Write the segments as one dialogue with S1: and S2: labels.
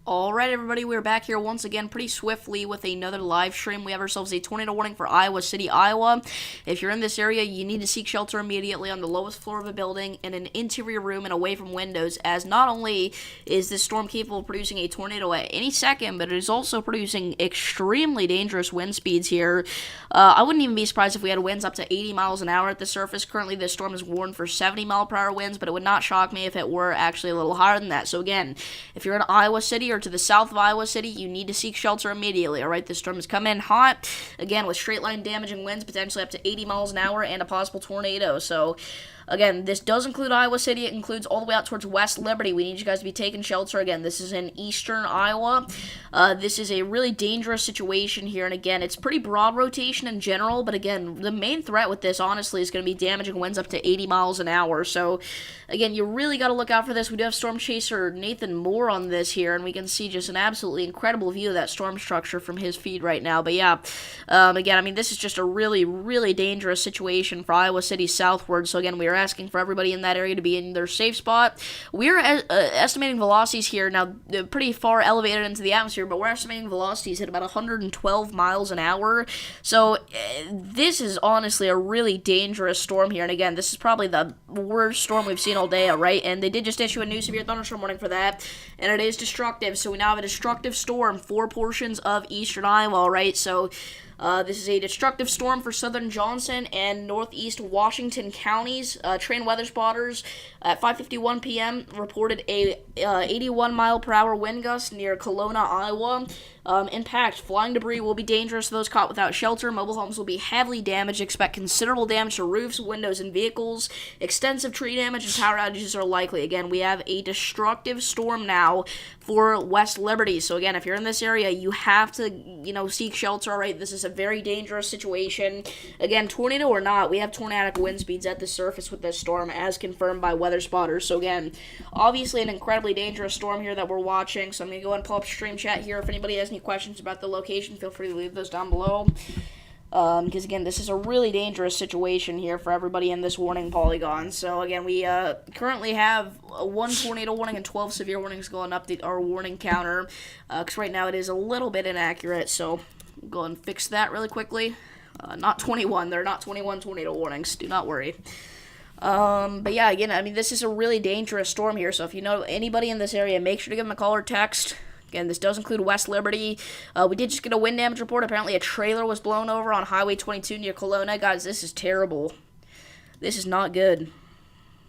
S1: Alright, everybody, we're back here once again pretty swiftly with another live stream. We have ourselves a tornado warning for Iowa City, Iowa. If you're in this area, you need to seek shelter immediately on the lowest floor of a building in an interior room and away from windows, as not only is this storm capable of producing a tornado at any second, but it is also producing extremely dangerous wind speeds here. I wouldn't even be surprised if we had winds up to 80 miles an hour at the surface. Currently, this storm is warned for 70-mile-per-hour winds, but it would not shock me if it were actually a little higher than that. So again, if you're in Iowa City or to the south of Iowa City, you need to seek shelter immediately. Alright, this storm is coming in hot, again, with straight line damaging winds, potentially up to 80 miles an hour, and a possible tornado. So again, this does include Iowa City. It includes all the way out towards West Liberty. We need you guys to be taking shelter. Again, this is in eastern Iowa. This is a really dangerous situation here, and again, it's pretty broad rotation in general, but again, the main threat with this, honestly, is going to be damaging winds up to 80 miles an hour. So again, you really got to look out for this. We do have Storm Chaser Nathan Moore on this here, and we can see just an absolutely incredible view of that storm structure from his feed right now. But yeah, again, I mean, this is just a really, really dangerous situation for Iowa City southward. So again, we are asking for everybody in that area to be in their safe spot. We're estimating velocities here now, pretty far elevated into the atmosphere, but we're estimating velocities at about 112 miles an hour. So this is honestly a really dangerous storm here. And again, this is probably the worst storm we've seen all day, right? And they did just issue a new severe thunderstorm warning for that, and it is destructive. So we now have a destructive storm for portions of eastern Iowa, right? So this is a destructive storm for southern Johnson and northeast Washington counties. Train weather spotters at 5:51 p.m. reported a 81-mile-per-hour wind gust near Kelowna, Iowa. Impact: flying debris will be dangerous to those caught without shelter. Mobile homes will be heavily damaged. Expect considerable damage to roofs, windows, and vehicles. Extensive tree damage and power outages are likely. Again, we have a destructive storm now for West Liberty. So again, if you're in this area, you have to, seek shelter. All right, this is a very dangerous situation. Again, tornado or not, we have tornadic wind speeds at the surface with this storm, as confirmed by weather spotters. So again, obviously an incredibly dangerous storm here that we're watching. So I'm going to go ahead and pull up stream chat here. If anybody has any questions about the location, feel free to leave those down below. Because again, this is a really dangerous situation here for everybody in this warning polygon. So again, we currently have one tornado warning and 12 severe warnings going up our warning counter. Because right now it is a little bit inaccurate, so I'll go and fix that really quickly. Not 21. There are not 21 tornado warnings. Do not worry. But yeah, again, I mean, this is a really dangerous storm here. So if you know anybody in this area, make sure to give them a call or text. Again, this does include West Liberty. We did just get a wind damage report. Apparently a trailer was blown over on Highway 22 near Kelowna. Guys, this is terrible. This is not good.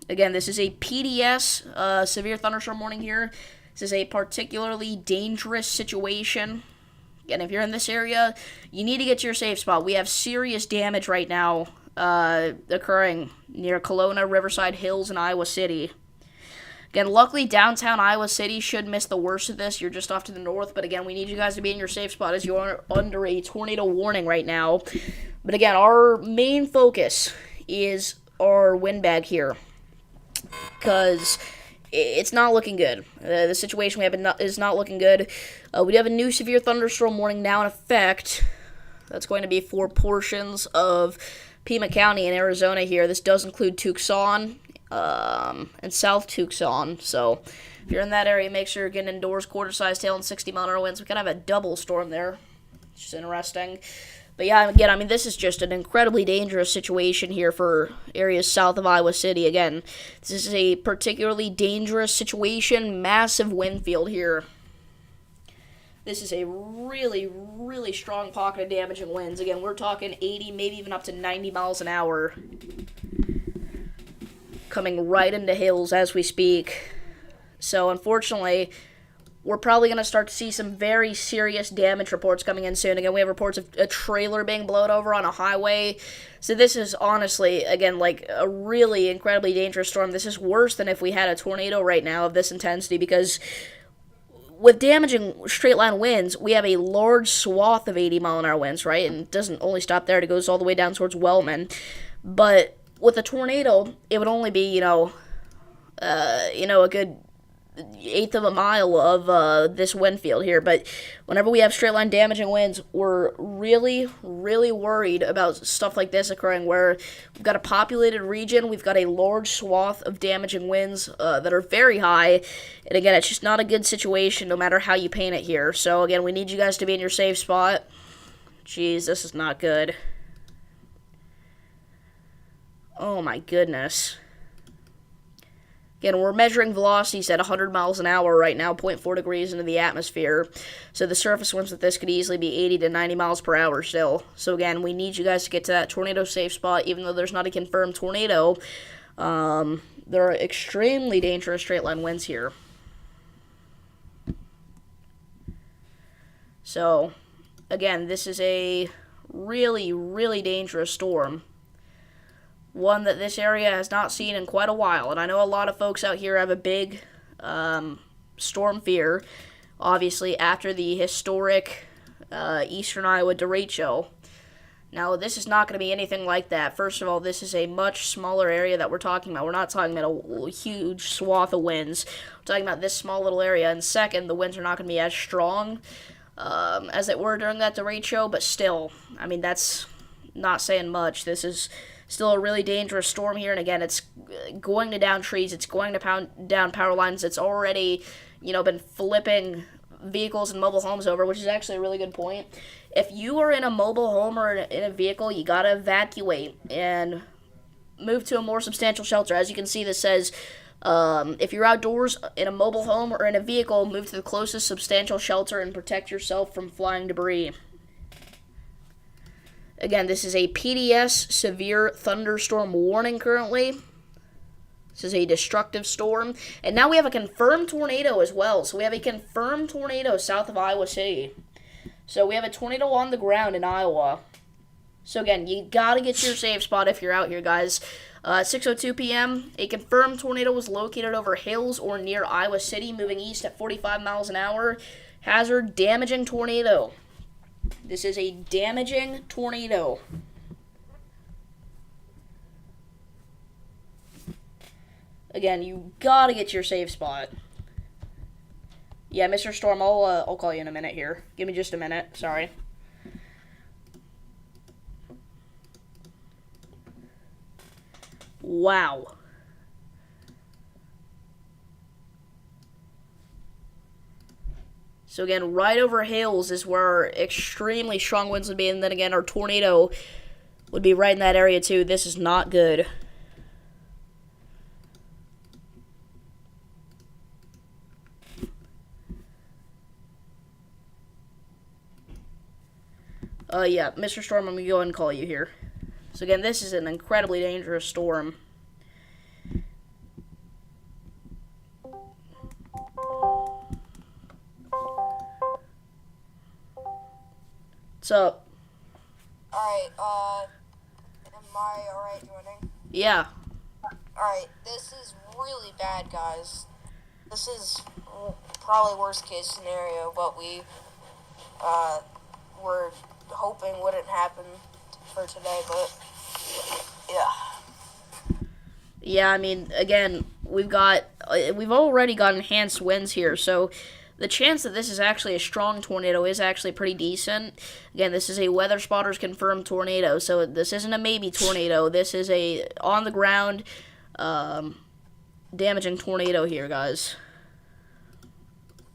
S1: Again, this is a PDS, severe thunderstorm warning here. This is a particularly dangerous situation. Again, if you're in this area, you need to get to your safe spot. We have serious damage right now occurring near Kelowna, Riverside Hills, and Iowa City. Again, luckily, downtown Iowa City should miss the worst of this. You're just off to the north. But again, we need you guys to be in your safe spot as you are under a tornado warning right now. But again, our main focus is our windbag here, because it's not looking good. The situation we have is not looking good. We have a new severe thunderstorm warning now in effect. That's going to be for portions of Pima County in Arizona here. This does include Tucson and South Tucson. So if you're in that area, make sure you're getting indoors. Quarter-sized hail and 60-mile-an-hour winds. We kind of have a double storm there, which is interesting. But yeah, again, I mean, this is just an incredibly dangerous situation here for areas south of Iowa City. Again, this is a particularly dangerous situation. Massive wind field here. This is a really, really strong pocket of damaging winds. Again, we're talking 80, maybe even up to 90 miles an hour. Coming right into hills as we speak. So, unfortunately, we're probably going to start to see some very serious damage reports coming in soon. Again, we have reports of a trailer being blown over on a highway. So this is honestly, again, like a really incredibly dangerous storm. This is worse than if we had a tornado right now of this intensity, because with damaging straight-line winds, we have a large swath of 80-mile-an-hour winds, right? And it doesn't only stop there. It goes all the way down towards Wellman. But with a tornado, it would only be, a good eighth of a mile of this wind field here. But whenever we have straight line damaging winds, we're really, really worried about stuff like this occurring, where we've got a populated region, we've got a large swath of damaging winds that are very high, and again, it's just not a good situation no matter how you paint it here. So again, we need you guys to be in your safe spot. Jeez, this is not good. Oh my goodness. Again, we're measuring velocities at 100 miles an hour right now, 0.4 degrees into the atmosphere. So the surface winds with this could easily be 80 to 90 miles per hour still. So again, we need you guys to get to that tornado safe spot, even though there's not a confirmed tornado. There are extremely dangerous straight line winds here. So, again, this is a really, really dangerous storm. One that this area has not seen in quite a while. And I know a lot of folks out here have a big storm fear, obviously, after the historic Eastern Iowa derecho. Now, this is not going to be anything like that. First of all, this is a much smaller area that we're talking about. We're not talking about a huge swath of winds. We're talking about this small little area. And second, the winds are not going to be as strong as they were during that derecho. But still, I mean, that's not saying much. This is still a really dangerous storm here, and again, it's going to down trees, it's going to pound down power lines, it's already, been flipping vehicles and mobile homes over, which is actually a really good point. If you are in a mobile home or in a vehicle, you gotta evacuate and move to a more substantial shelter. As you can see, this says, if you're outdoors in a mobile home or in a vehicle, move to the closest substantial shelter and protect yourself from flying debris. Again, this is a PDS severe thunderstorm warning currently. This is a destructive storm. And now we have a confirmed tornado as well. So we have a confirmed tornado south of Iowa City. So we have a tornado on the ground in Iowa. So again, you gotta get to your safe spot if you're out here, guys. 6:02 p.m., a confirmed tornado was located over hills or near Iowa City, moving east at 45 miles an hour. Hazard, damaging tornado. This is a damaging tornado. Again, you gotta get to your safe spot. Yeah, Mr. Storm, I'll call you in a minute here. Give me just a minute. Sorry. Wow. So again, right over hills is where extremely strong winds would be, and then again, our tornado would be right in that area too. This is not good. Yeah, Mr. Storm, I'm going to go ahead and call you here. So again, this is an incredibly dangerous storm. What's up?
S2: Alright, am I alright joining?
S1: Yeah.
S2: Alright, this is really bad, guys. This is probably worst case scenario, but we, were hoping wouldn't happen for today, but, yeah.
S1: Yeah, I mean, again, we've already got enhanced winds here, so the chance that this is actually a strong tornado is actually pretty decent. Again, this is a weather spotters confirmed tornado, so this isn't a maybe tornado. This is a on the ground damaging tornado here, guys.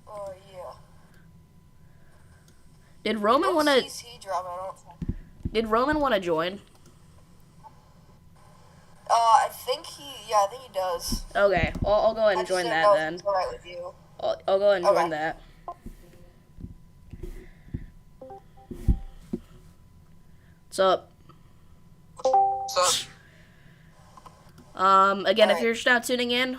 S2: Oh, yeah.
S1: Did Roman want to? Did Roman want to join?
S2: I think he does.
S1: Okay, I'll go ahead and join that then.
S2: It's alright with you.
S1: I'll go ahead and join that. What's up? Again, if you're just now tuning in,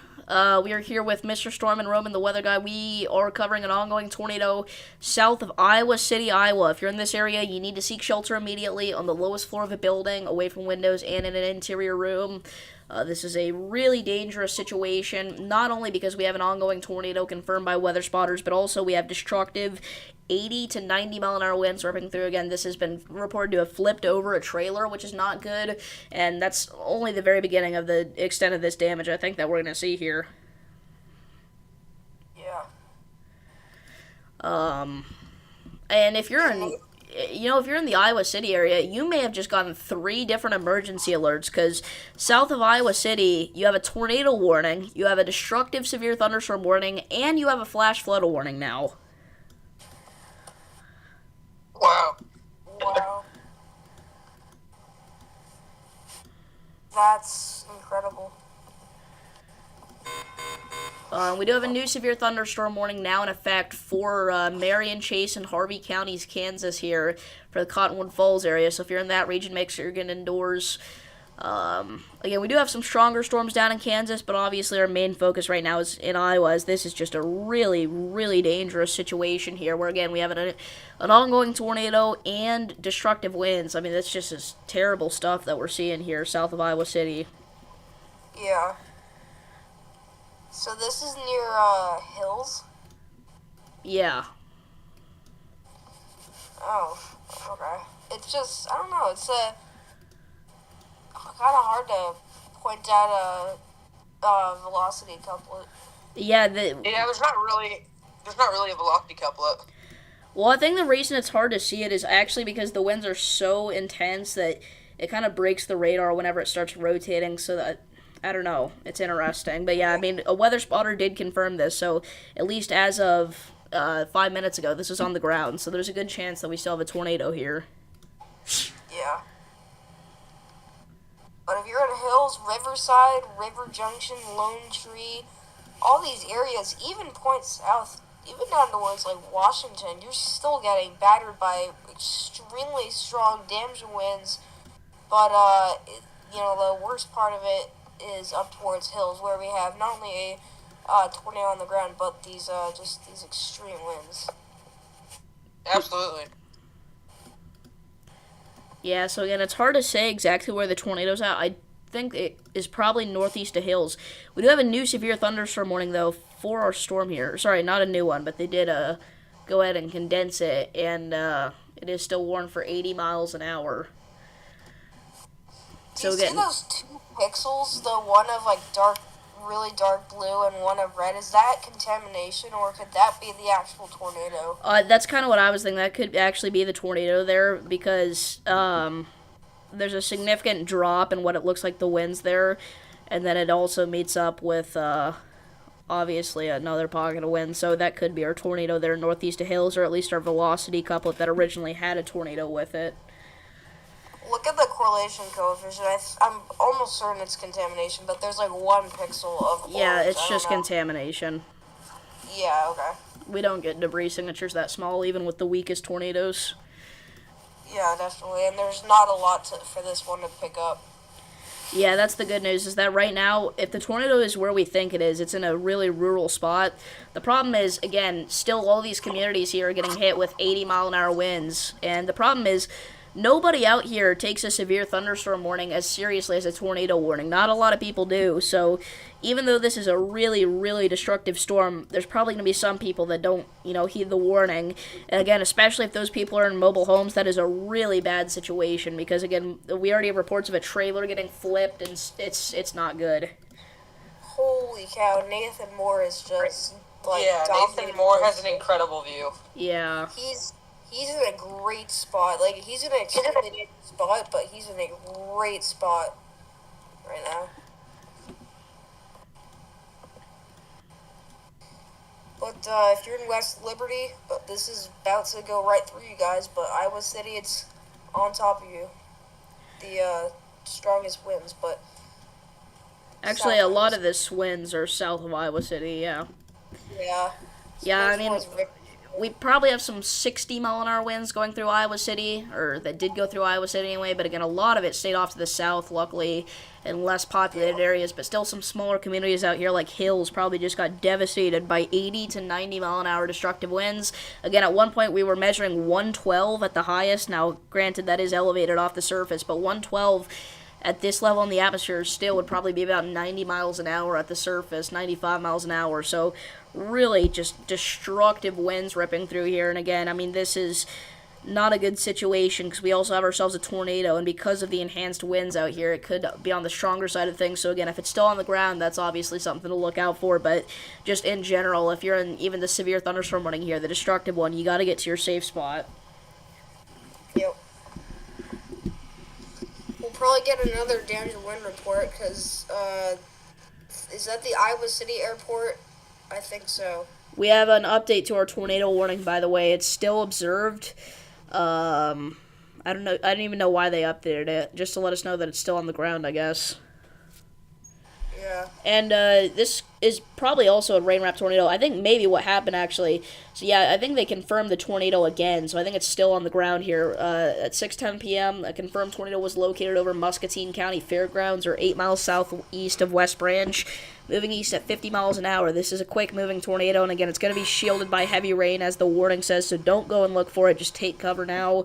S1: we are here with Mr. Storm and Roman, the weather guy. We are covering an ongoing tornado south of Iowa City, Iowa. If you're in this area, you need to seek shelter immediately on the lowest floor of a building, away from windows and in an interior room. This is a really dangerous situation, not only because we have an ongoing tornado confirmed by weather spotters, but also we have destructive 80 to 90 mile an hour winds ripping through. Again, this has been reported to have flipped over a trailer, which is not good, and that's only the very beginning of the extent of this damage I think that we're going to see here. And if you're in, if you're in the Iowa City area, you may have just gotten 3 different emergency alerts because south of Iowa City, you have a tornado warning, you have a destructive severe thunderstorm warning, and you have a flash flood warning now.
S3: Wow.
S2: Wow. That's incredible.
S1: We do have a new severe thunderstorm warning now in effect for Marion, Chase, and Harvey counties, Kansas here for the Cottonwood Falls area. So if you're in that region, make sure you're getting indoors. Again, we do have some stronger storms down in Kansas, but obviously our main focus right now is in Iowa, as this is just a really, really dangerous situation here, where again we have an ongoing tornado and destructive winds. I mean, that's just this terrible stuff that we're seeing here south of Iowa City.
S2: Yeah. So this is near Hills?
S1: Yeah.
S2: Oh, okay. It's just, I don't know, it's kind of hard to point out a velocity couplet.
S1: Yeah,
S3: Yeah, there's not really a velocity couplet.
S1: well, I think the reason it's hard to see it is actually because the winds are so intense that it kind of breaks the radar whenever it starts rotating, so that, I don't know, it's interesting. But yeah, I mean, a weather spotter did confirm this, so at least as of 5 minutes ago, this is on the ground, so there's a good chance that we still have a tornado here.
S2: Yeah. But if you're at Hills, Riverside, River Junction, Lone Tree, all these areas, even point south, even down towards like Washington, you're still getting battered by extremely strong damage winds. But the worst part of it is up towards Hills, where we have not only a tornado on the ground, but these extreme winds.
S3: Absolutely.
S1: Yeah, so again, it's hard to say exactly where the tornado's at. I think it is probably northeast of Hills. We do have a new severe thunderstorm warning, though, for our storm here. Sorry, not a new one, but they did go ahead and condense it, and it is still warned for 80 miles an hour.
S2: Do you see those 2 pixels, the one of like really dark blue and one of red? Is that contamination, or could that be the actual tornado?
S1: That's kind of what I was thinking. That could actually be the tornado there, because there's a significant drop in what it looks like the winds there, and then it also meets up with obviously another pocket of wind, so that could be our tornado there northeast of Hills, or at least our velocity couplet that originally had a tornado with it.
S2: Look at the correlation coefficient. I'm almost certain it's contamination, but there's like 1 pixel of orange.
S1: Yeah, it's just contamination.
S2: Yeah, okay.
S1: We don't get debris signatures that small, even with the weakest tornadoes.
S2: Yeah, definitely, and there's not a lot for this one to pick up.
S1: Yeah, that's the good news, is that right now, if the tornado is where we think it is, it's in a really rural spot. The problem is, again, still all these communities here are getting hit with 80-mile-an-hour winds, and the problem is, nobody out here takes a severe thunderstorm warning as seriously as a tornado warning. Not a lot of people do. So even though this is a really, really destructive storm, there's probably going to be some people that don't, heed the warning. And again, especially if those people are in mobile homes, that is a really bad situation, because again, we already have reports of a trailer getting flipped, and it's not good.
S2: Holy cow, Nathan Moore is just
S3: Nathan Moore has an incredible view.
S1: Yeah.
S2: He's in a great spot. Like, he's in an extremely dangerous spot, but he's in a great spot right now. But if you're in West Liberty, but this is about to go right through you guys, but Iowa City, it's on top of you. The strongest winds, but...
S1: Actually, a lot of the winds are south of Iowa City, yeah.
S2: Yeah.
S1: Yeah, I mean, we probably have some 60-mile-an-hour winds going through Iowa City, or that did go through Iowa City anyway, but again, a lot of it stayed off to the south, luckily, in less populated areas, but still some smaller communities out here like Hills probably just got devastated by 80 to 90-mile-an-hour destructive winds. Again, at one point we were measuring 112 at the highest. Now, granted, that is elevated off the surface, but 112 at this level in the atmosphere still would probably be about 90 miles an hour at the surface, 95 miles an hour, so really just destructive winds ripping through here. And again, I mean, this is not a good situation because we also have ourselves a tornado, and because of the enhanced winds out here, it could be on the stronger side of things. So again, if it's still on the ground, that's obviously something to look out for. But just in general, if you're in even the severe thunderstorm warning here, the destructive one, you got to get to your safe spot.
S2: Yep. We'll probably get another damage wind report because, is that the Iowa City airport? I think so.
S1: We have an update to our tornado warning, by the way. It's still observed. I don't know. I don't even know why they updated it. Just to let us know that it's still on the ground, I guess.
S2: Yeah.
S1: And this is probably also a rain wrap tornado. I think maybe what happened actually. So yeah, I think they confirmed the tornado again. So I think it's still on the ground here. At 6:10 p.m., a confirmed tornado was located over Muscatine County Fairgrounds, or 8 miles southeast of West Branch, moving east at 50 miles an hour. This is a quick moving tornado, and again, it's going to be shielded by heavy rain, as the warning says. So don't go and look for it. Just take cover now.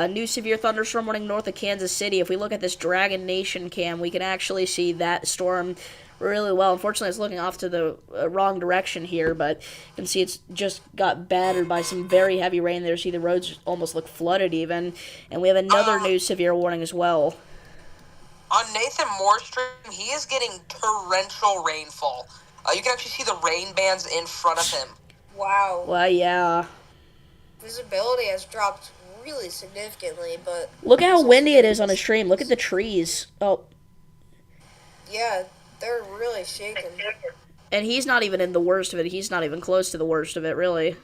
S1: New severe thunderstorm warning north of Kansas City. If we look at this Dragon Nation cam, we can actually see that storm really well. Unfortunately, it's looking off to the wrong direction here, but you can see it's just got battered by some very heavy rain there. See, the roads almost look flooded even. And we have another new severe warning as well.
S3: On Nathan Moore's stream, he is getting torrential rainfall. You can actually see the rain bands in front of him.
S2: Wow.
S1: Well, yeah.
S2: Visibility has dropped really significantly, but
S1: look at how windy it is on his stream. Look at the trees. Oh.
S2: Yeah, they're really shaking.
S1: And he's not even in the worst of it. He's not even close to the worst of it, really.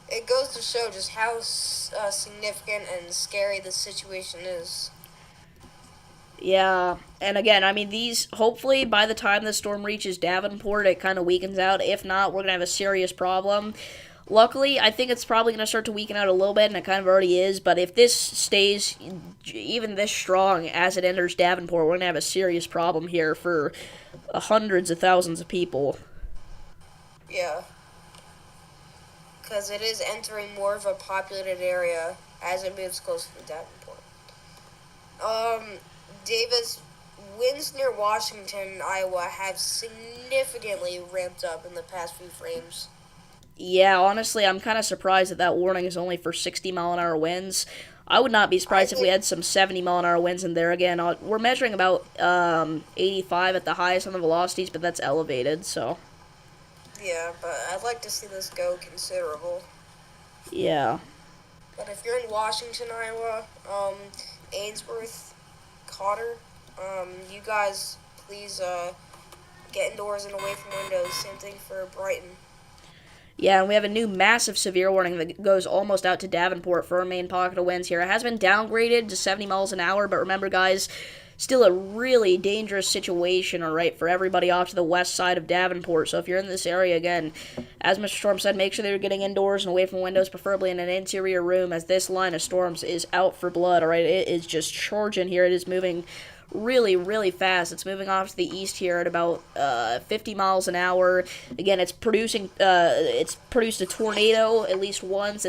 S2: It goes to show just how significant and scary the situation is.
S1: Yeah, and again, I mean, these, hopefully, by the time the storm reaches Davenport, it kind of weakens out. If not, we're going to have a serious problem. Luckily, I think it's probably going to start to weaken out a little bit, and it kind of already is, but if this stays even this strong as it enters Davenport, we're going to have a serious problem here for hundreds of thousands of people.
S2: Yeah. Because it is entering more of a populated area as it moves closer to Davenport. Davis, winds near Washington, Iowa have significantly ramped up in the past few frames.
S1: Yeah, honestly, I'm kind of surprised that warning is only for 60-mile-an-hour winds. I would not be surprised if we had some 70-mile-an-hour winds in there again. We're measuring about 85 at the highest on the velocities, but that's elevated, so.
S2: Yeah, but I'd like to see this go considerable.
S1: Yeah.
S2: But if you're in Washington, Iowa, Ainsworth, Cotter, you guys please get indoors and away from windows. Same thing for Brighton.
S1: Yeah, and we have a new massive severe warning that goes almost out to Davenport for our main pocket of winds here. It has been downgraded to 70 miles an hour, but remember, guys, still a really dangerous situation, all right, for everybody off to the west side of Davenport. So if you're in this area, again, as Mr. Storm said, make sure that you're getting indoors and away from windows, preferably in an interior room, as this line of storms is out for blood, all right? It is just charging here. It is moving really, really fast. It's moving off to the east here at about 50 miles an hour. Again, it's produced a tornado at least once.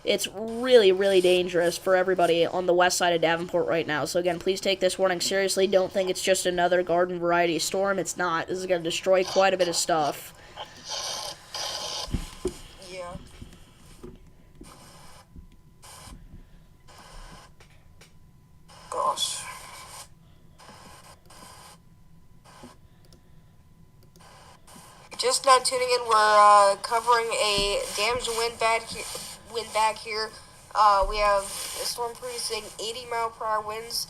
S1: It's really, really dangerous for everybody on the west side of Davenport right now. So again, please take this warning seriously. Don't think it's just another garden variety storm. It's not. This is going to destroy quite a bit of stuff.
S2: Yeah.
S3: Gosh.
S2: Just now tuning in, we're covering a damaged wind bag here. We have a storm producing 80-mile-per-hour winds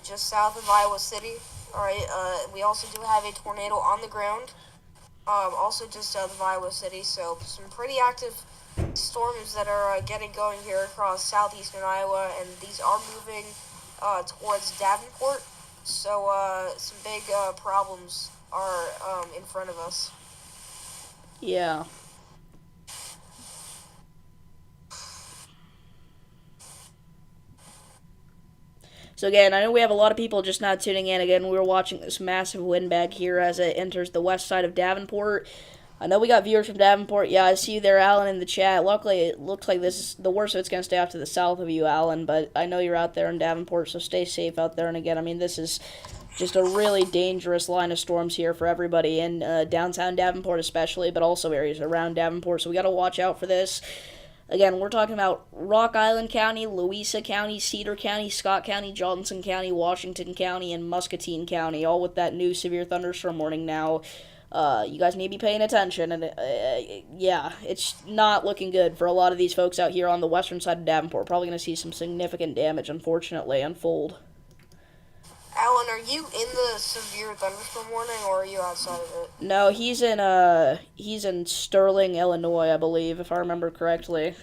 S2: just south of Iowa City. All right. We also do have a tornado on the ground, also just south of Iowa City. So some pretty active storms that are getting going here across southeastern Iowa, and these are moving towards Davenport. So some big problems are in front of us.
S1: Yeah. So again, I know we have a lot of people just not tuning in. Again, we were watching this massive windbag here as it enters the west side of Davenport. I know we got viewers from Davenport. Yeah, I see you there, Alan, in the chat. Luckily, it looks like this is the worst of it's going to stay off to the south of you, Alan, but I know you're out there in Davenport, so stay safe out there. And again, I mean, this is just a really dangerous line of storms here for everybody in downtown Davenport especially, but also areas around Davenport, so we got to watch out for this. Again, we're talking about Rock Island County, Louisa County, Cedar County, Scott County, Johnson County, Washington County, and Muscatine County, all with that new severe thunderstorm warning now. You guys need to be paying attention, and yeah, it's not looking good for a lot of these folks out here on the western side of Davenport. Probably going to see some significant damage, unfortunately, unfold.
S2: Alan, are you in the severe thunderstorm warning, or are you outside of it?
S1: No, he's in Sterling, Illinois, I believe, if I remember correctly.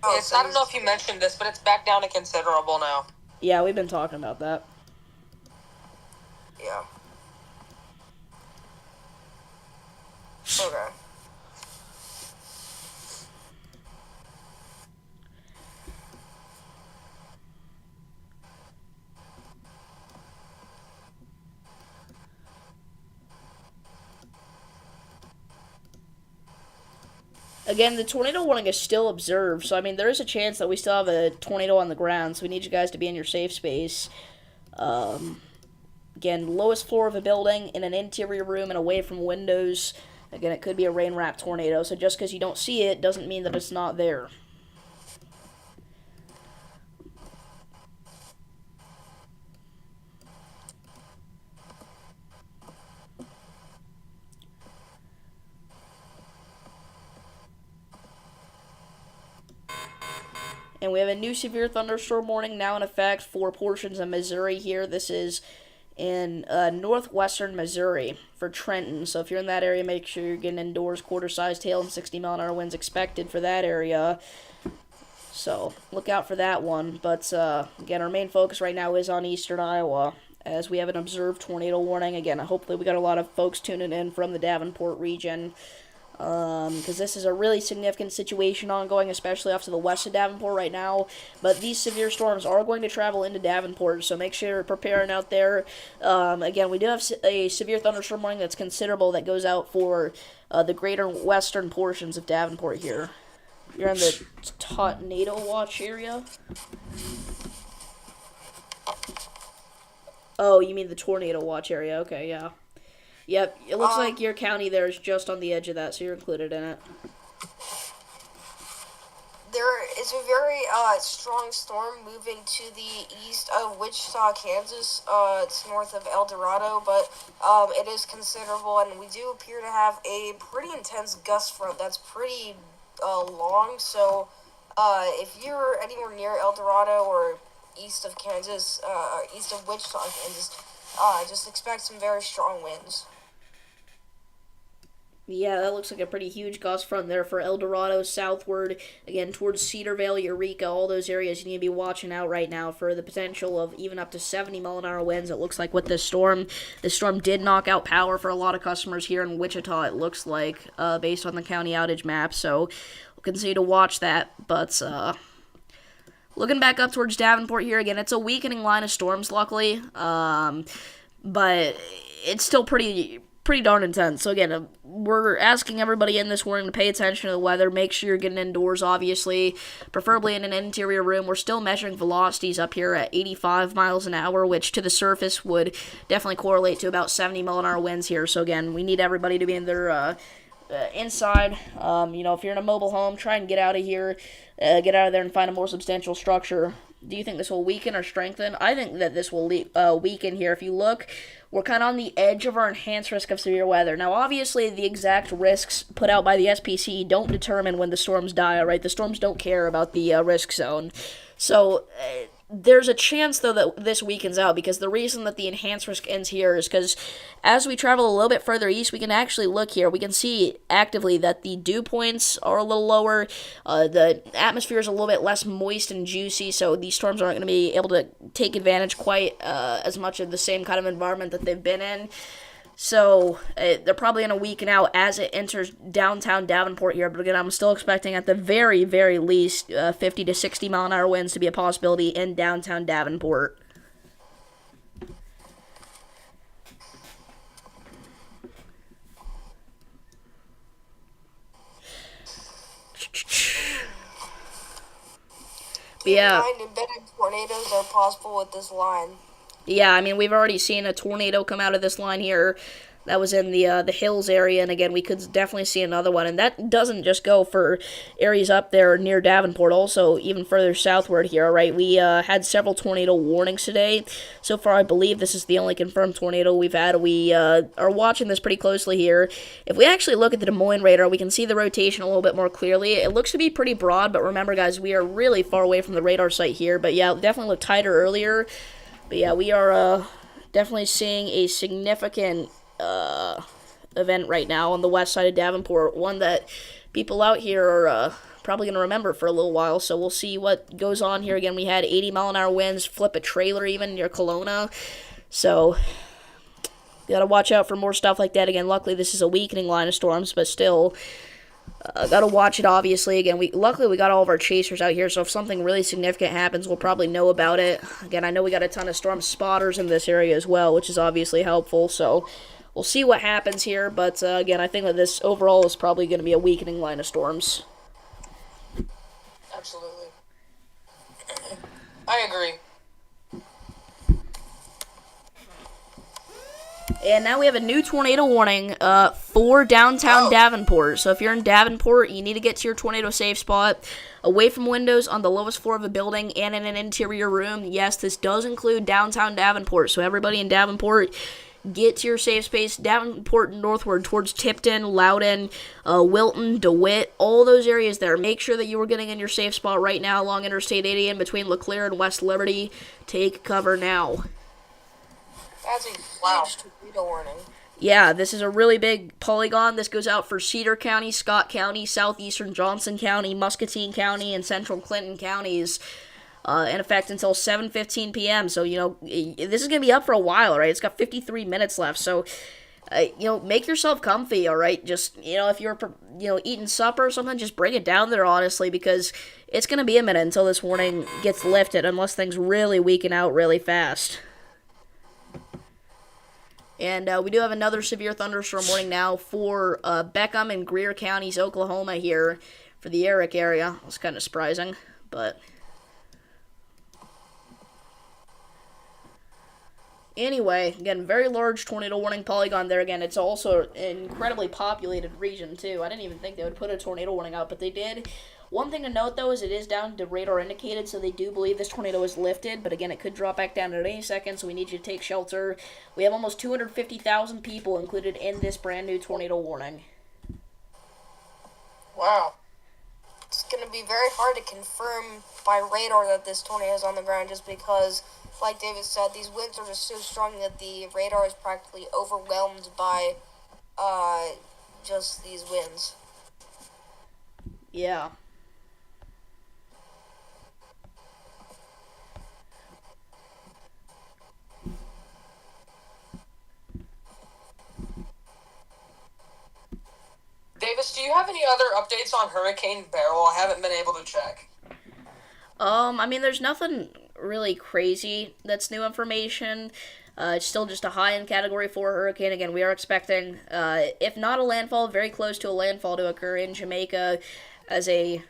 S2: Oh,
S3: I don't know if you mentioned this, but it's back down to considerable now.
S1: Yeah, we've been talking about that.
S2: Yeah. Okay.
S1: Again, the tornado warning is still observed, so I mean, there is a chance that we still have a tornado on the ground, so we need you guys to be in your safe space. Again, lowest floor of a building, in an interior room, and away from windows. Again, it could be a rain-wrapped tornado, so just because you don't see it doesn't mean that it's not there. And we have a new severe thunderstorm warning now in effect for portions of Missouri here. This is in northwestern Missouri for Trenton. So if you're in that area, make sure you're getting indoors. Quarter-sized hail and 60-mile-an-hour winds expected for that area. So look out for that one. But again, our main focus right now is on eastern Iowa, as we have an observed tornado warning. Again, hopefully we got a lot of folks tuning in from the Davenport region, because this is a really significant situation ongoing, especially off to the west of Davenport right now. But these severe storms are going to travel into Davenport, so make sure you're preparing out there. Again, we do have a severe thunderstorm warning that's considerable that goes out for the greater western portions of Davenport here. You're in the tornado watch area? Oh, you mean the tornado watch area. Okay, yeah. Yep, it looks like your county there is just on the edge of that, so you're included in it.
S2: There is a very strong storm moving to the east of Wichita, Kansas. It's north of El Dorado, but it is considerable, and we do appear to have a pretty intense gust front that's pretty long. So if you're anywhere near El Dorado or east of Kansas, east of Wichita, Kansas, just expect some very strong winds.
S1: Yeah, that looks like a pretty huge gust front there for El Dorado, southward, again, towards Cedarville, Eureka, all those areas. You need to be watching out right now for the potential of even up to 70-mile-an-hour winds. It looks like with this storm did knock out power for a lot of customers here in Wichita, it looks like, based on the county outage map. So we'll continue to watch that, but looking back up towards Davenport here, again, it's a weakening line of storms, luckily, but it's still pretty darn intense. So again, we're asking everybody in this warning to pay attention to the weather. Make sure you're getting indoors, obviously, preferably in an interior room. We're still measuring velocities up here at 85 miles an hour, which to the surface would definitely correlate to about 70-mile-an-hour winds here. So again, we need everybody to be in their inside. If you're in a mobile home, try and get out of here. Get out of there and find a more substantial structure. Do you think this will weaken or strengthen? I think that this will weaken here. If you look, we're kind of on the edge of our enhanced risk of severe weather. Now, obviously, the exact risks put out by the SPC don't determine when the storms die, all right? The storms don't care about the risk zone. So there's a chance, though, that this weakens out, because the reason that the enhanced risk ends here is because as we travel a little bit further east, we can actually look here. We can see actively that the dew points are a little lower. The atmosphere is a little bit less moist and juicy, so these storms aren't going to be able to take advantage quite as much of the same kind of environment that they've been in. So they're probably going to weaken out as it enters downtown Davenport here. But again, I'm still expecting at the very, very least 50 to 60 mile an hour winds to be a possibility in downtown Davenport. Yeah.
S2: Embedded tornadoes are possible with this line.
S1: Yeah, I mean, we've already seen a tornado come out of this line here. That was in the hills area, and again, we could definitely see another one. And that doesn't just go for areas up there near Davenport, also even further southward here, all right? We had several tornado warnings today. So far, I believe this is the only confirmed tornado we've had. We are watching this pretty closely here. If we actually look at the Des Moines radar, we can see the rotation a little bit more clearly. It looks to be pretty broad, but remember, guys, we are really far away from the radar site here. But yeah, it definitely looked tighter earlier. But yeah, we are definitely seeing a significant event right now on the west side of Davenport, one that people out here are probably going to remember for a little while, so we'll see what goes on here. Again, we had 80-mile-an-hour winds, flip a trailer even near Kelowna, so you got to watch out for more stuff like that. Again, luckily this is a weakening line of storms, but still, got to watch it, obviously. Again, luckily we got all of our chasers out here, so if something really significant happens, we'll probably know about it. Again, I know we got a ton of storm spotters in this area as well, which is obviously helpful, so we'll see what happens here. But again, I think that this overall is probably going to be a weakening line of storms.
S3: Absolutely. I agree.
S1: And now we have a new tornado warning for downtown Davenport. So if you're in Davenport, you need to get to your tornado safe spot, away from windows, on the lowest floor of a building, and in an interior room. Yes, this does include downtown Davenport. So everybody in Davenport, get to your safe space. Davenport northward towards Tipton, Loudon, Wilton, DeWitt, all those areas there. Make sure that you are getting in your safe spot right now along Interstate 80 in between LeClaire and West Liberty. Take cover now.
S2: That's a huge tornado warning.
S1: Yeah, this is a really big polygon. This goes out for Cedar County, Scott County, southeastern Johnson County, Muscatine County, and central Clinton counties. In effect until 7:15 p.m. So, this is going to be up for a while, right? It's got 53 minutes left. So, make yourself comfy, all right? Just, if you're, eating supper or something, just bring it down there, honestly, because it's going to be a minute until this warning gets lifted, unless things really weaken out really fast. And we do have another severe thunderstorm warning now for Beckham and Greer counties, Oklahoma here for the Eric area. It's kind of surprising, but anyway, again, very large tornado warning polygon there. Again, it's also an incredibly populated region, too. I didn't even think they would put a tornado warning out, but they did. One thing to note, though, is it is down to radar indicated, so they do believe this tornado is lifted, but again, it could drop back down at any second, so we need you to take shelter. We have almost 250,000 people included in this brand new tornado warning.
S3: Wow.
S2: It's going to be very hard to confirm by radar that this tornado is on the ground, just because, like David said, these winds are just so strong that the radar is practically overwhelmed by just these winds.
S1: Yeah.
S3: Davis, do you have any other updates on Hurricane Beryl? I haven't been able to check.
S1: There's nothing really crazy that's new information. It's still just a high-end Category 4 hurricane. Again, we are expecting, if not a landfall, very close to a landfall to occur in Jamaica as a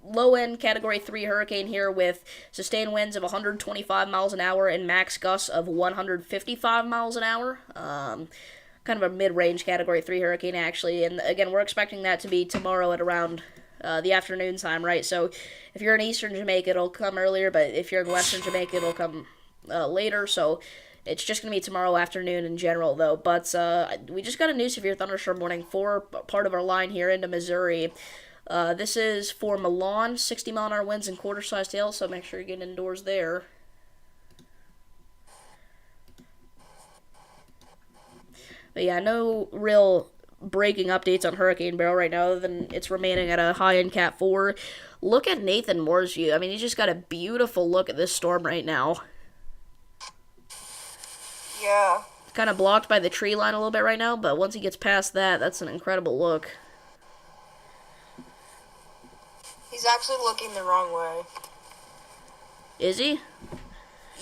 S1: low-end Category 3 hurricane here with sustained winds of 125 miles an hour and max gusts of 155 miles an hour. Kind of a mid-range Category 3 hurricane, actually. And again, we're expecting that to be tomorrow at around the afternoon time, right? So if you're in eastern Jamaica, it'll come earlier, but if you're in western Jamaica, it'll come later. So it's just going to be tomorrow afternoon in general, though. But we just got a new severe thunderstorm warning for part of our line here into Missouri. This is for Milan, 60-mile-an-hour winds and quarter-sized hail, so make sure you're getting indoors there. But yeah, no real breaking updates on Hurricane Beryl right now, other than it's remaining at a high-end Cat 4. Look at Nathan Moore's view. He just got a beautiful look at this storm right now.
S2: Yeah.
S1: Kind of blocked by the tree line a little bit right now, but once he gets past that, that's an incredible look.
S2: He's actually looking the wrong way.
S1: Is he?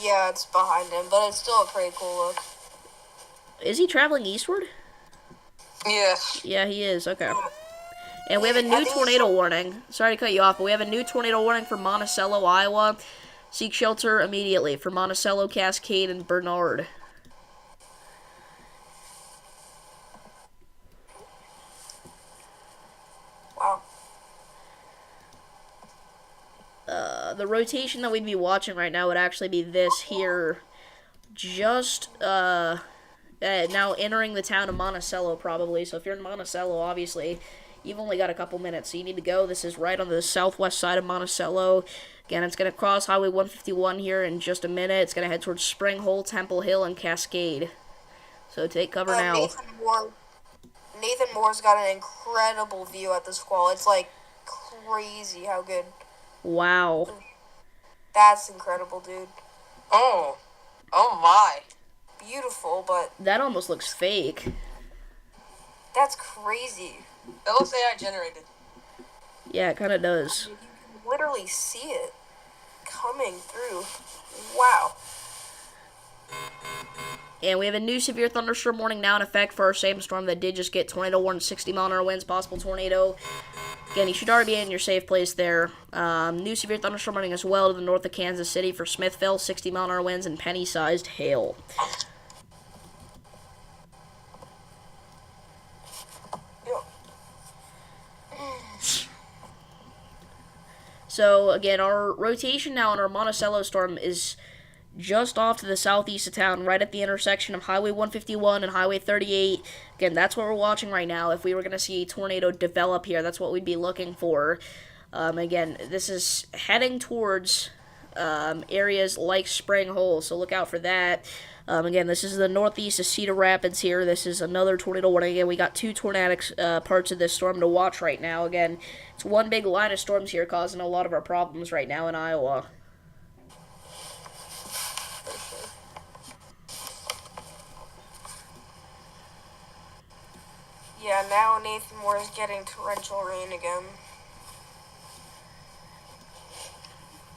S2: Yeah, it's behind him, but it's still a pretty cool look.
S1: Is he traveling eastward?
S3: Yes.
S1: Yeah, he is. Okay. And we have a new tornado warning. Sorry to cut you off, but we have a new tornado warning for Monticello, Iowa. Seek shelter immediately for Monticello, Cascade, and Bernard. the rotation that we'd be watching right now would actually be this here. Just, now entering the town of Monticello, probably. So if you're in Monticello, obviously, you've only got a couple minutes, so you need to go. This is right on the southwest side of Monticello. Again, it's going to cross Highway 151 here in just a minute. It's going to head towards Spring Hole, Temple Hill, and Cascade. So take cover now.
S2: Nathan Moore's got an incredible view at this wall. It's like crazy how good.
S1: Wow.
S2: That's incredible, dude.
S3: Oh my.
S2: Beautiful, but
S1: That almost looks fake.
S2: that's crazy.
S3: That looks AI generated.
S1: Yeah, it kind of does.
S2: You can literally see it coming through. Wow.
S1: And we have a new severe thunderstorm warning now in effect for our same storm that did just get tornado warning, 60-mile-an-hour winds, possible tornado. Again, you should already be in your safe place there. New severe thunderstorm warning as well to the north of Kansas City for Smithville, 60-mile-an-hour winds and penny-sized hail. So, again, our rotation now on our Monticello storm is just off to the southeast of town, right at the intersection of Highway 151 and Highway 38. Again, that's what we're watching right now. If we were going to see a tornado develop here, that's what we'd be looking for. Again, this is heading towards areas like Spring Hole, so look out for that. Again, this is the northeast of Cedar Rapids here. This is another tornado warning. Again, we got two tornadic parts of this storm to watch right now. Again, it's one big line of storms here causing a lot of our problems right now in Iowa.
S2: Yeah, now Nathan Moore is getting torrential rain again.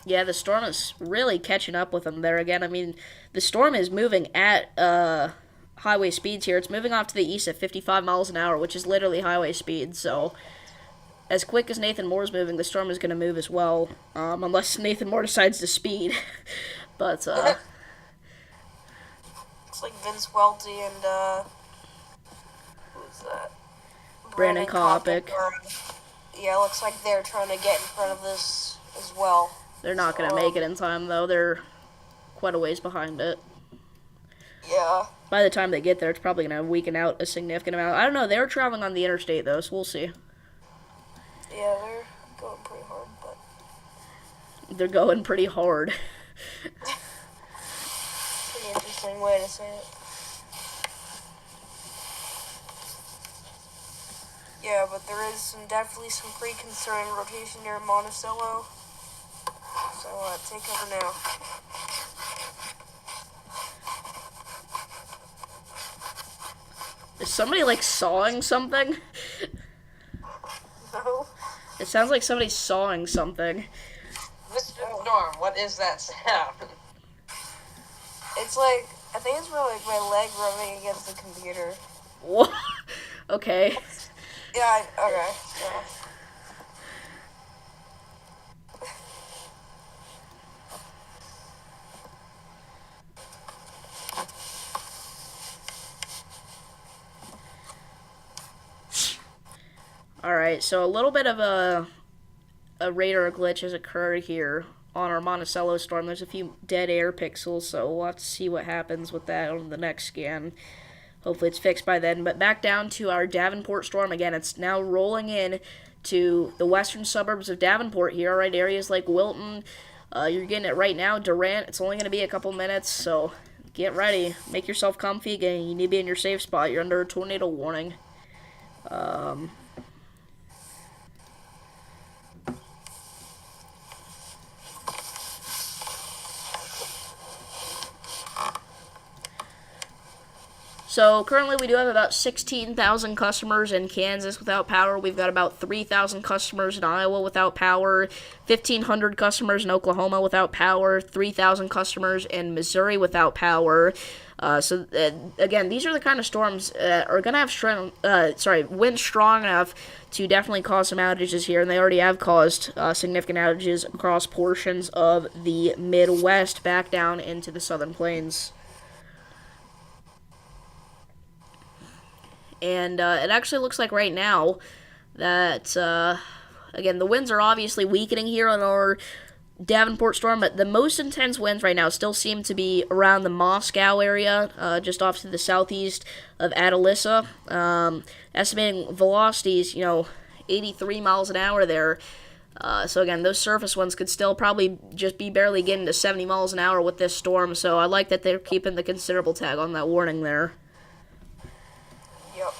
S1: Yeah, the storm is really catching up with them there again. I mean, the storm is moving at highway speeds here. It's moving off to the east at 55 miles an hour, which is literally highway speed. So, as quick as Nathan Moore's moving, the storm is going to move as well, unless Nathan Moore decides to speed. But,
S2: Looks like Vince Welty and, who's that?
S1: Brandon Kopic.
S2: Yeah, looks like they're trying to get in front of this as well.
S1: They're not going to make it in time, though. They're quite a ways behind it.
S2: Yeah.
S1: By the time they get there, it's probably going to weaken out a significant amount. I don't know. They were traveling on the interstate, though, so we'll see.
S2: Yeah, they're going pretty hard, but...
S1: They're going pretty hard.
S2: Pretty interesting way to say it. Yeah, but there is definitely some pretty concerning rotation near Monticello. So, take over now.
S1: Is somebody, like, sawing something?
S2: No?
S1: It sounds like somebody's sawing something.
S3: Mr. Storm, what is that sound?
S2: It's like, I think it's more like my leg rubbing against the computer.
S1: What? Okay.
S2: Yeah, okay. Yeah.
S1: Alright, so a little bit of a radar glitch has occurred here on our Monticello storm. There's a few dead air pixels, so we'll have to see what happens with that on the next scan. Hopefully it's fixed by then. But back down to our Davenport storm. Again, it's now rolling in to the western suburbs of Davenport here. Right, areas like Wilton. You're getting it right now. Durant, it's only going to be a couple minutes, so get ready. Make yourself comfy again. You need to be in your safe spot. You're under a tornado warning. So currently we do have about 16,000 customers in Kansas without power. We've got about 3,000 customers in Iowa without power, 1,500 customers in Oklahoma without power, 3,000 customers in Missouri without power. Again, these are the kind of storms that are going to have winds strong enough to definitely cause some outages here, and they already have caused significant outages across portions of the Midwest back down into the Southern Plains. And it actually looks like right now that, again, the winds are obviously weakening here on our Davenport storm, but the most intense winds right now still seem to be around the Moscow area, just off to the southeast of Atalissa. Estimating velocities, 83 miles an hour there. So again, those surface ones could still probably just be barely getting to 70 miles an hour with this storm. So I like that they're keeping the considerable tag on that warning there.
S2: Yep.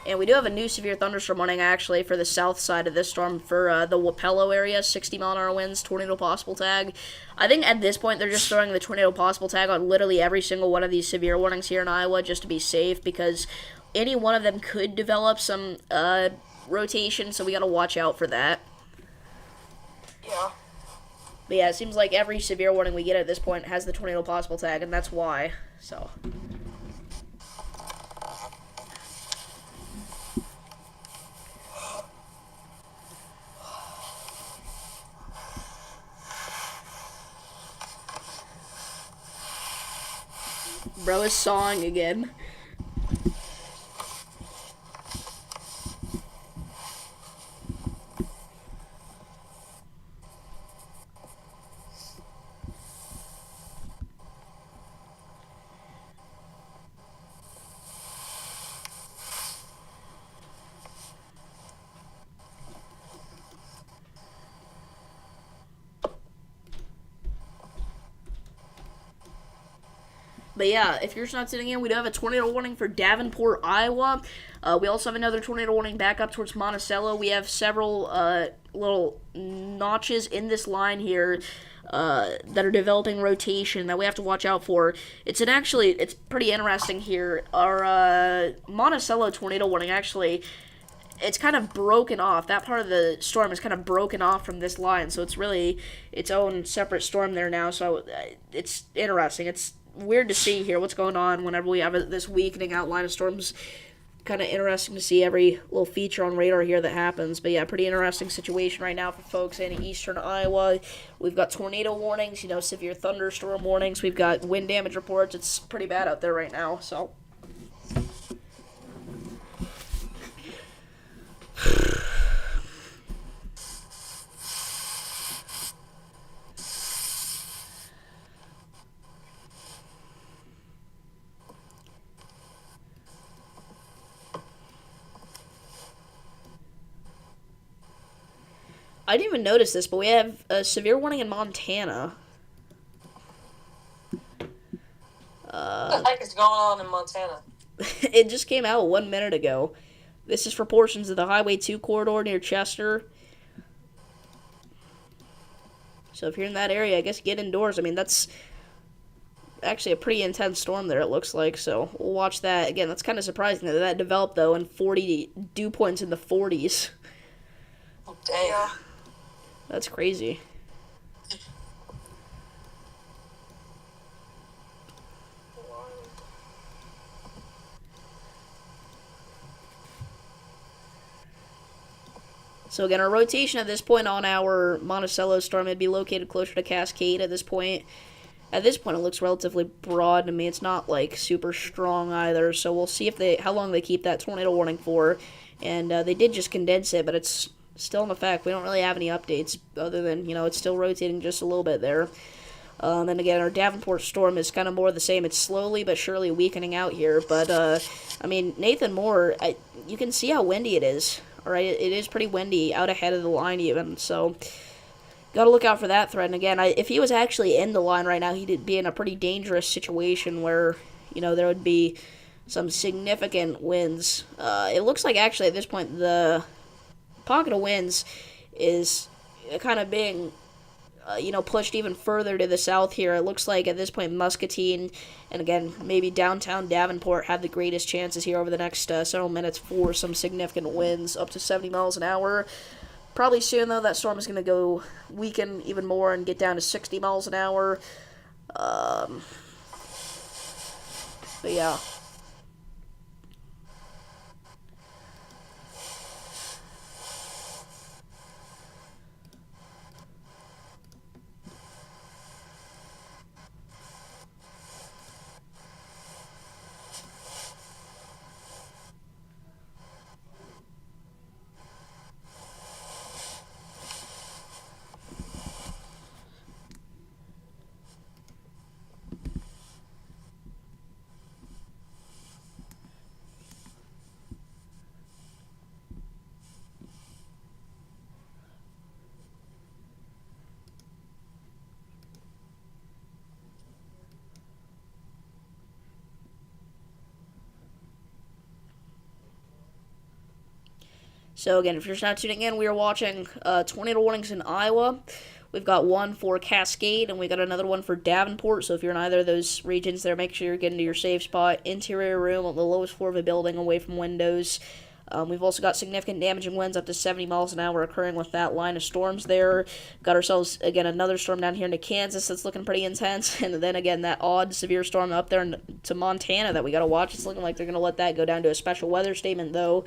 S1: And we do have a new severe thunderstorm warning, actually, for the south side of this storm for the Wapello area, 60-mile-an-hour winds, tornado possible tag. I think at this point they're just throwing the tornado possible tag on literally every single one of these severe warnings here in Iowa just to be safe, because any one of them could develop some rotation, so we got to watch out for that.
S2: Yeah.
S1: But yeah, it seems like every severe warning we get at this point has the tornado possible tag, and that's why. So... Bro is sawing again. But yeah, if you're just not sitting in, we do have a tornado warning for Davenport, Iowa. We also have another tornado warning back up towards Monticello. We have several little notches in this line here that are developing rotation that we have to watch out for. It's pretty interesting here. Our Monticello tornado warning, actually, it's kind of broken off. That part of the storm is kind of broken off from this line, so it's really its own separate storm there now. So it's interesting. It's weird to see here what's going on whenever we have this weakening outline of storms. Kind of interesting to see every little feature on radar here that happens. But yeah, pretty interesting situation right now for folks in eastern Iowa. We've got tornado warnings, severe thunderstorm warnings. We've got wind damage reports. It's pretty bad out there right now, so... I didn't even notice this, but we have a severe warning in Montana.
S4: What the heck is going on in Montana?
S1: It just came out 1 minute ago. This is for portions of the Highway 2 corridor near Chester. So if you're in that area, I guess get indoors. I mean, that's actually a pretty intense storm there, it looks like. So we'll watch that. Again, that's kind of surprising that developed, though, in 40 dew points in the 40s.
S4: Oh, dang.
S2: Yeah.
S1: That's crazy. So again, our rotation at this point on our Monticello storm would be located closer to Cascade at this point. At this point, it looks relatively broad to me. It's not, like, super strong either. So we'll see how long they keep that tornado warning for. And they did just condense it, but it's still in effect. We don't really have any updates other than, it's still rotating just a little bit there. And again, our Davenport storm is kind of more the same. It's slowly but surely weakening out here. But, I mean, Nathan Moore, you can see how windy it is. All right, it is pretty windy out ahead of the line even. So, got to look out for that threat. And again, if he was actually in the line right now, he'd be in a pretty dangerous situation where, there would be some significant winds. It looks like actually at this point the pocket of winds is kind of being, pushed even further to the south here. It looks like at this point Muscatine and again maybe downtown Davenport have the greatest chances here over the next several minutes for some significant winds up to 70 miles an hour. Probably soon though that storm is going to go weaken even more and get down to 60 miles an hour. But yeah. So again, if you're just now tuning in, we are watching tornado warnings in Iowa. We've got one for Cascade, and we got another one for Davenport. So if you're in either of those regions there, make sure you're getting to your safe spot. Interior room on the lowest floor of a building, away from windows. We've also got significant damaging winds up to 70 miles an hour occurring with that line of storms there. Got ourselves, again, another storm down here into Kansas that's looking pretty intense. And then, again, that odd severe storm up there to Montana that we got to watch. It's looking like they're going to let that go down to a special weather statement, though,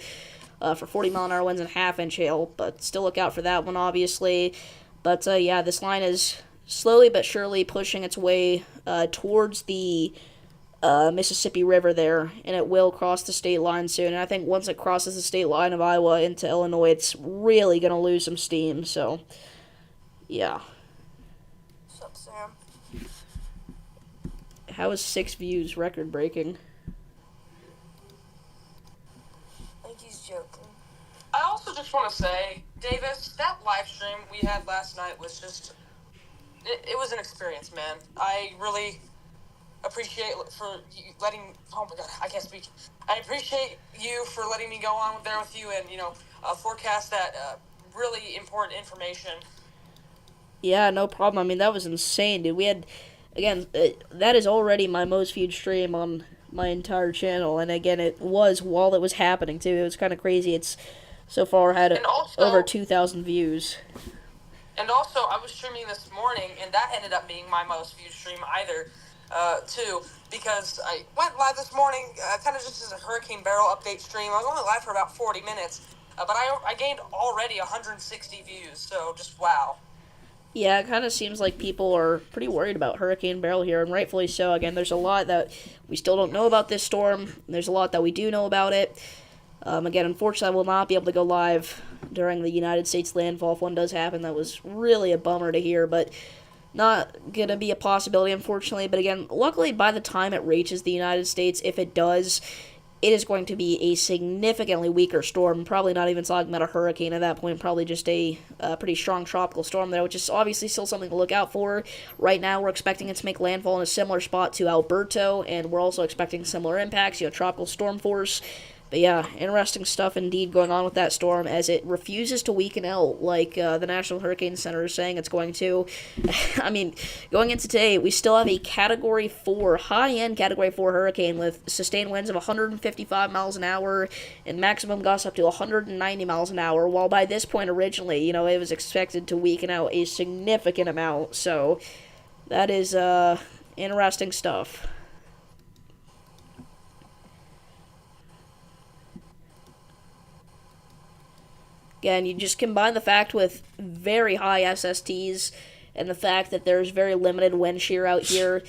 S1: for 40-mile-an-hour winds and half-inch hail. But still look out for that one, obviously. But, yeah, this line is slowly but surely pushing its way towards the Mississippi River there, and it will cross the state line soon. And I think once it crosses the state line of Iowa into Illinois, it's really going to lose some steam. So, yeah.
S2: What's up, Sam?
S1: How is 6 views record breaking?
S2: I think he's joking.
S4: I also just want to say, Davis, that live stream we had last night was just, it was an experience, man. I really appreciate for you letting, oh my god, I can't speak. I appreciate you for letting me go on there with you and, forecast that really important information.
S1: Yeah, no problem. I mean, that was insane, dude. We had, again, that is already my most viewed stream on my entire channel, and again, it was while it was happening, too. It was kind of crazy. It's so far had over 2,000 views.
S4: And also, I was streaming this morning, and that ended up being my most viewed stream too, because I went live this morning, kind of just as a Hurricane Barrel update stream. I was only live for about 40 minutes, but I gained already 160 views, so just wow.
S1: Yeah, it kind of seems like people are pretty worried about Hurricane Barrel here, and rightfully so. Again, there's a lot that we still don't know about this storm. There's a lot that we do know about it. Again, unfortunately, I will not be able to go live during the United States landfall if one does happen. That was really a bummer to hear, but not going to be a possibility, unfortunately. But again, luckily, by the time it reaches the United States, if it does, it is going to be a significantly weaker storm. Probably not even talking about a hurricane at that point. Probably just a pretty strong tropical storm there, which is obviously still something to look out for. Right now, we're expecting it to make landfall in a similar spot to Alberto, and we're also expecting similar impacts, tropical storm force. But yeah, interesting stuff indeed going on with that storm as it refuses to weaken out like the National Hurricane Center is saying it's going to. I mean, going into today, we still have a Category 4, high-end Category 4 hurricane with sustained winds of 155 miles an hour and maximum gusts up to 190 miles an hour, while by this point originally, it was expected to weaken out a significant amount. So that is interesting stuff. Again, you just combine the fact with very high SSTs and the fact that there's very limited wind shear out here.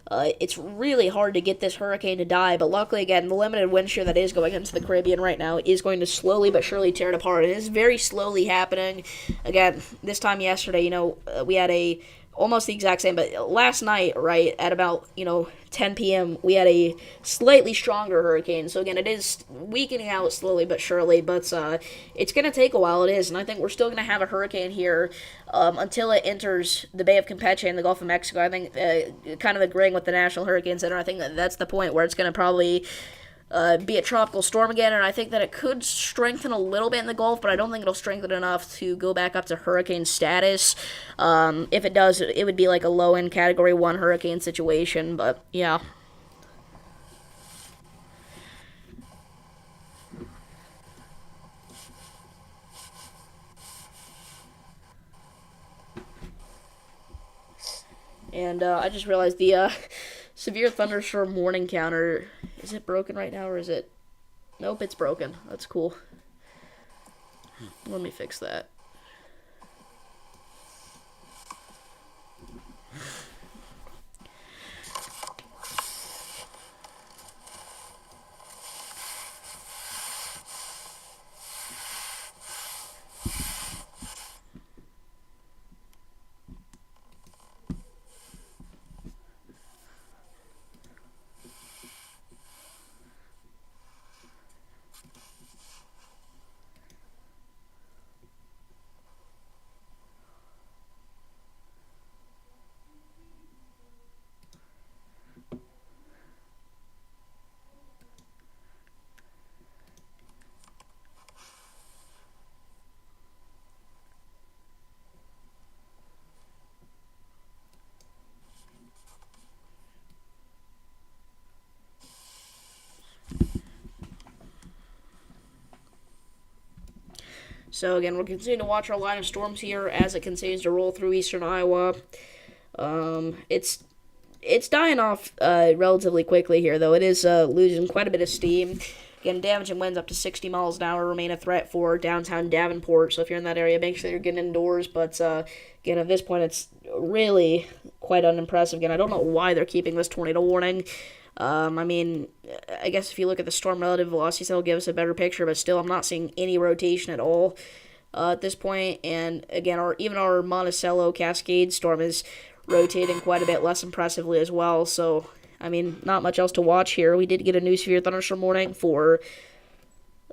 S1: It's really hard to get this hurricane to die, but luckily, again, the limited wind shear that is going into the Caribbean right now is going to slowly but surely tear it apart. It is very slowly happening. Again, this time yesterday, we had almost the exact same, but last night, right, at about, 10 p.m., we had a slightly stronger hurricane. So, again, it is weakening out slowly but surely, but it's going to take a while, it is, and I think we're still going to have a hurricane here until it enters the Bay of Campeche and the Gulf of Mexico. I think, kind of agreeing with the National Hurricane Center, I think that's the point where it's going to probably be a tropical storm again, and I think that it could strengthen a little bit in the Gulf, but I don't think it'll strengthen enough to go back up to hurricane status. If it does, it would be like a low-end Category 1 hurricane situation, but yeah. And I just realized the severe thunderstorm warning counter, is it broken right now, or is it... Nope, it's broken. That's cool. Let me fix that. So again, we'll continue to watch our line of storms here as it continues to roll through eastern Iowa. It's dying off relatively quickly here, though. It is losing quite a bit of steam. Again, damaging winds up to 60 miles an hour remain a threat for downtown Davenport. So if you're in that area, make sure you're getting indoors. But again, at this point, it's really quite unimpressive. Again, I don't know why they're keeping this tornado warning. I mean, I guess if you look at the storm relative velocities, that'll give us a better picture. But still, I'm not seeing any rotation at all at this point. And again, even our Monticello Cascade storm is rotating quite a bit less impressively as well. So, I mean, not much else to watch here. We did get a new severe thunderstorm warning for,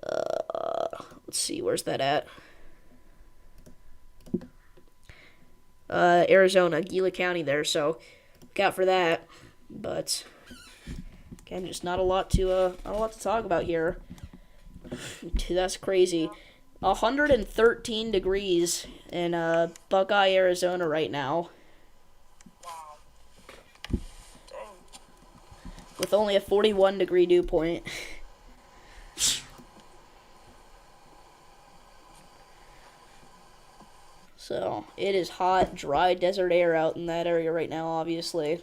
S1: let's see, where's that at? Arizona, Gila County there. So, look out for that. But again, just not a lot to talk about here. That's crazy. 113 degrees in Buckeye, Arizona right now. With only a 41 degree dew point. So, it is hot, dry desert air out in that area right now, obviously.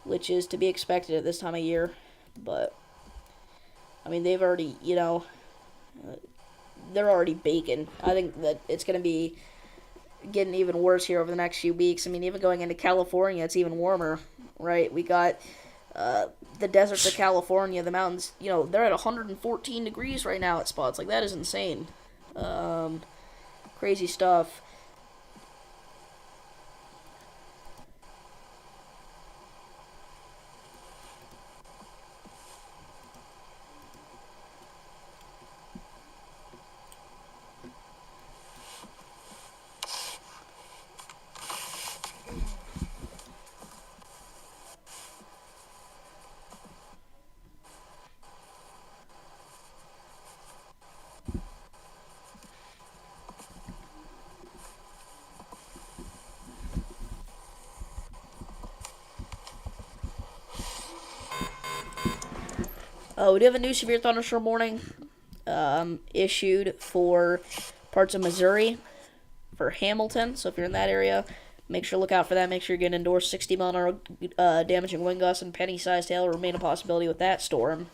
S1: Which is to be expected at this time of year. But, I mean, they've already, they're already baking. I think that it's going to be getting even worse here over the next few weeks. I mean, even going into California, it's even warmer, right? We got the deserts of California, the mountains, they're at 114 degrees right now at spots. Like, that is insane. Crazy stuff. We do have a new severe thunderstorm warning issued for parts of Missouri, for Hamilton. So if you're in that area, make sure to look out for that. Make sure you're getting indoors. 60 mile an hour damaging wind gusts and penny-sized hail remain a possibility with that storm.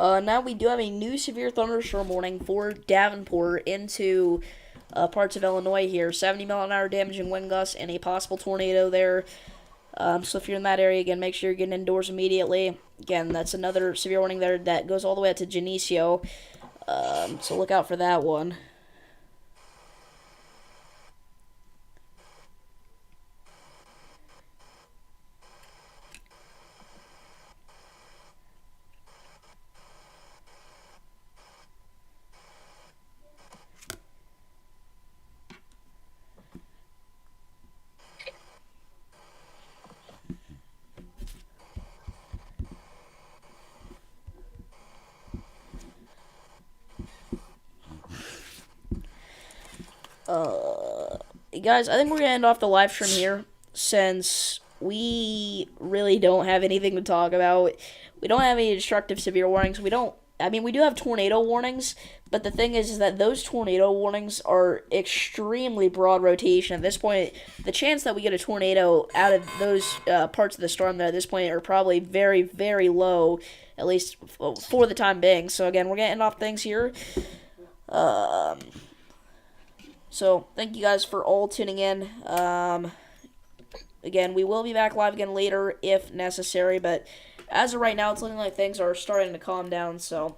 S1: Now we do have a new severe thunderstorm warning for Davenport into parts of Illinois here. 70 mile an hour damaging wind gusts and a possible tornado there. So if you're in that area, again, make sure you're getting indoors immediately. Again, that's another severe warning there that goes all the way out to Geneseo. So look out for that one. Guys, I think we're going to end off the live stream here, since we really don't have anything to talk about. We don't have any destructive severe warnings. We do have tornado warnings, but the thing is that those tornado warnings are extremely broad rotation. At this point, the chance that we get a tornado out of those parts of the storm there at this point are probably very, very low, at least for the time being. So again, we're going to end off things here. So, thank you guys for all tuning in. Again, we will be back live again later if necessary, but as of right now, it's looking like things are starting to calm down, so